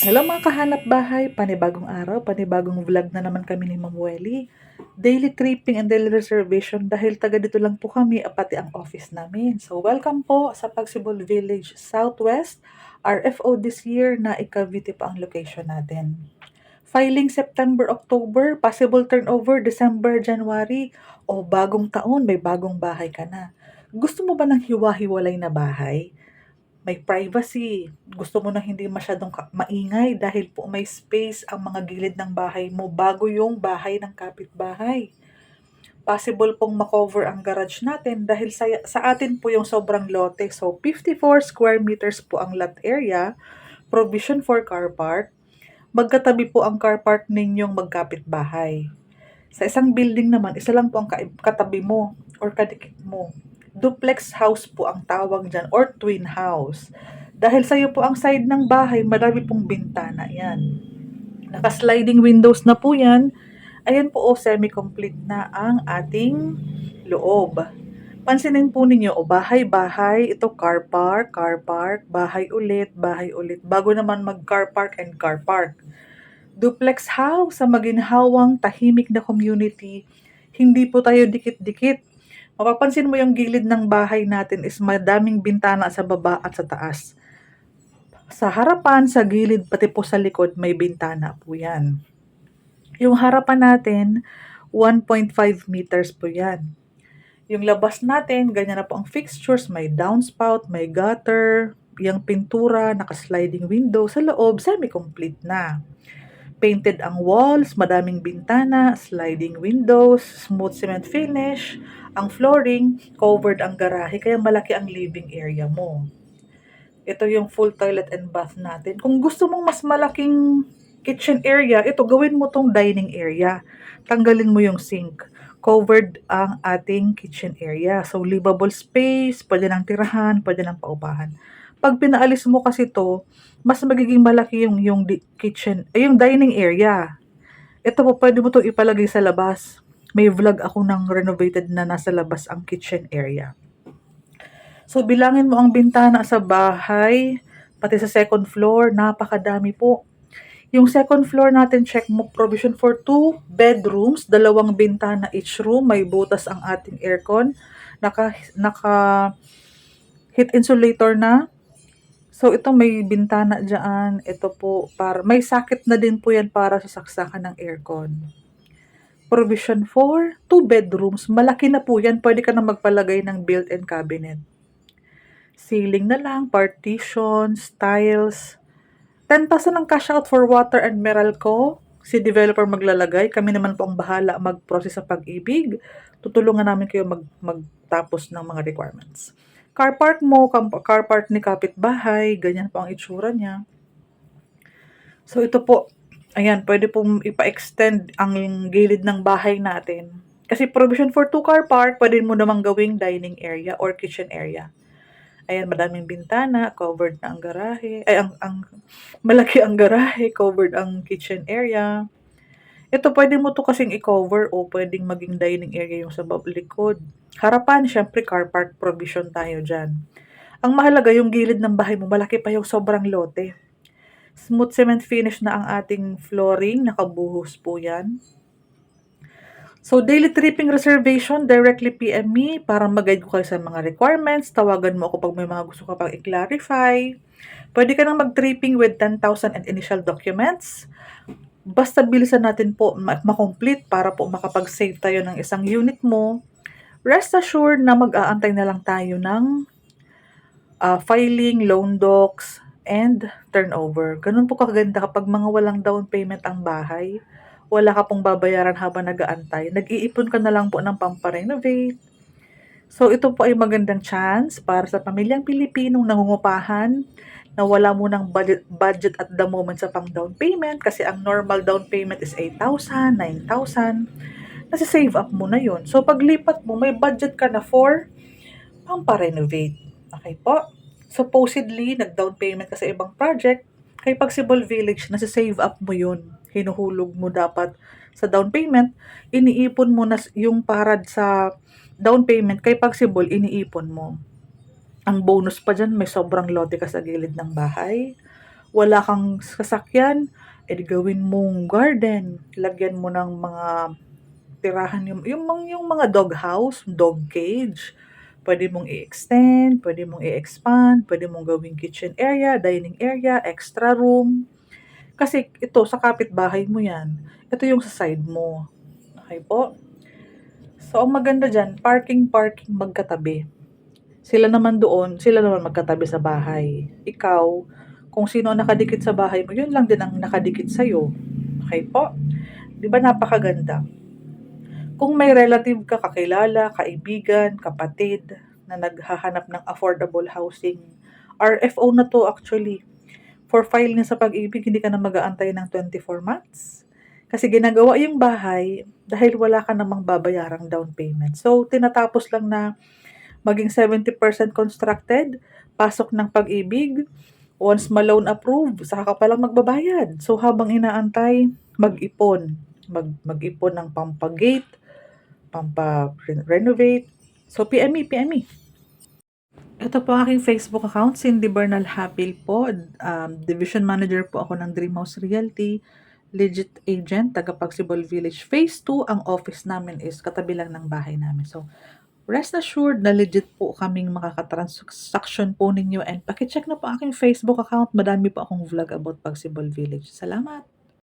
Hello mga kahanap bahay, panibagong araw, panibagong vlog na naman kami ni Ma'am Welly. Daily tripping and daily reservation dahil taga dito lang po kami pati ang office namin. So welcome po sa Pagsibol Village Southwest, RFO this year na Cavite pa ang location natin. Filing September, October, possible turnover December, January, o bagong taon may bagong bahay ka na. Gusto mo ba ng hiwa-hiwalay na bahay? May privacy. Gusto mo na hindi masyadong maingay dahil po may space ang mga gilid ng bahay mo bago yung bahay ng kapitbahay. Possible pong makover ang garage natin dahil sa atin po yung sobrang lote. So, 54 square meters po ang lot area, provision for car park. Magkatabi po ang car park ninyong magkapitbahay. Sa isang building naman, isa lang po ang katabi mo or kadikit mo. Duplex house po ang tawag dyan or twin house. Dahil sa'yo po ang side ng bahay, marami pong bintana yan. Naka-sliding windows na po yan. Ayan po semi-complete na ang ating loob. Pansinin po ninyo, bahay-bahay, ito car park, bahay ulit, bago naman mag-car park and car park. Duplex house sa maginhawang tahimik na community. Hindi po tayo dikit-dikit. Mapapansin mo yung gilid ng bahay natin is madaming bintana sa baba at sa taas. Sa harapan, sa gilid, pati po sa likod, may bintana po yan. Yung harapan natin, 1.5 meters po yan. Yung labas natin, ganyan na po ang fixtures, may downspout, may gutter, yung pintura, naka-sliding window. Sa loob, semi-complete na. Painted ang walls, madaming bintana, sliding windows, smooth cement finish, ang flooring, covered ang garahe, kaya malaki ang living area mo. Ito yung full toilet and bath natin. Kung gusto mong mas malaking kitchen area, ito gawin mo tong dining area. Tanggalin mo yung sink. Covered ang ating kitchen area. So, livable space, pwede nang tirahan, pwede nang paupahan. Pag pinaalis mo kasi to, mas magiging malaki yung kitchen, yung dining area. Ito po, pwede mo to ipalagay sa labas. May vlog ako ng renovated na nasa labas ang kitchen area. So, bilangin mo ang bintana sa bahay, pati sa second floor, napakadami po. Yung second floor natin, check mo, provision for 2 bedrooms, 2 bintana each room, may butas ang ating aircon, naka heat insulator na. So, ito may bintana dyan, ito po, may sakit na din po yan para sa saksakan ng aircon. Provision for 2 bedrooms, malaki na po yan, pwede ka na magpalagay ng built-in cabinet. Ceiling na lang, partitions, tiles. 10,000 ang cash out for water and Meralco. Si developer maglalagay. Kami naman po ang bahala mag-process sa pag-ibig. Tutulungan namin kayo magtapos ng mga requirements. Car park mo, car park ni kapitbahay, ganyan po ang itsura niya. So ito po, ayan, pwede pong ipa-extend ang gilid ng bahay natin. Kasi provision for 2 car park, pwede mo namang gawing dining area or kitchen area. Ayan, madaming bintana, covered na ang garahe. Ay, malaki ang garahe, covered ang kitchen area. Ito, pwede mo to kasing i-cover o pwedeng maging dining area yung sa likod. Harapan, syempre, car park provision tayo dyan. Ang mahalaga, yung gilid ng bahay mo, malaki pa yung sobrang lote. Smooth cement finish na ang ating flooring, nakabuhos po yan. So, daily tripping reservation, directly PM me para mag-guide ko kayo sa mga requirements. Tawagan mo ako pag may mga gusto ka pang i-clarify. Pwede ka nang mag-tripping with 10,000 and initial documents. Basta bilisan natin po makomplete para po makapag-save tayo ng isang unit mo. Rest assured na mag-aantay na lang tayo ng filing, loan docs, and turnover. Ganun po kaganda kapag mga walang down payment ang bahay. Wala ka pong babayaran habang nag-aantay. Nag-iipon ka na lang po ng pamparenovate. So, ito po ay magandang chance para sa pamilyang Pilipinong nangungupahan na wala munang budget at the moment sa pang down payment kasi ang normal down payment is 8,000, 9,000. Nasi-save up mo na yun. So, paglipat mo, may budget ka na for pamparenovate. Okay po? Supposedly, nag-down payment ka sa ibang project, kay Pagsibol Village, nasa-save up mo yun. Hinuhulog mo dapat sa down payment, iniipon mo na yung parad sa down payment, kay Pagsibol, iniipon mo. Ang bonus pa dyan, may sobrang lote ka sa gilid ng bahay. wala kang sasakyan, edi gawin mong garden. Lagyan mo ng mga tirahan yung mga dog house, dog cage. Pwede mong i-extend, pwede mong i-expand, pwede mong gawing kitchen area, dining area, extra room. Kasi ito sa kapitbahay mo 'yan, ito yung sa side mo, okey po? So, ang maganda diyan parking magkatabi. Sila naman magkatabi sa bahay. Ikaw, kung sino ang nakadikit sa bahay mo, yun lang din ang nakadikit sa'yo, okey po? 'Di ba napakaganda? Kung may relative ka, kakilala, kaibigan, kapatid na naghahanap ng affordable housing, RFO na 'to actually. For filing sa pag-ibig, hindi ka na mag-aantay ng 24 months. Kasi ginagawa yung bahay dahil wala ka namang babayarang down payment. So, tinatapos lang na maging 70% constructed, pasok ng pag-ibig, once ma-loan approve, saka ka palang magbabayad. So, habang inaantay, mag-ipon. Mag-ipon ng pampa-gate, pampa-renovate. So, PM me. Ito po ang aking Facebook account, Cindy Bernal Hapil po. Division Manager po ako ng Dream House Realty. Legit agent, taga Pagsibol Village. Phase 2, ang office namin is katabi lang ng bahay namin. So, rest assured na legit po kaming makakatransaction po ninyo and pakicheck na po aking Facebook account. Madami po akong vlog about Pagsibol Village. Salamat!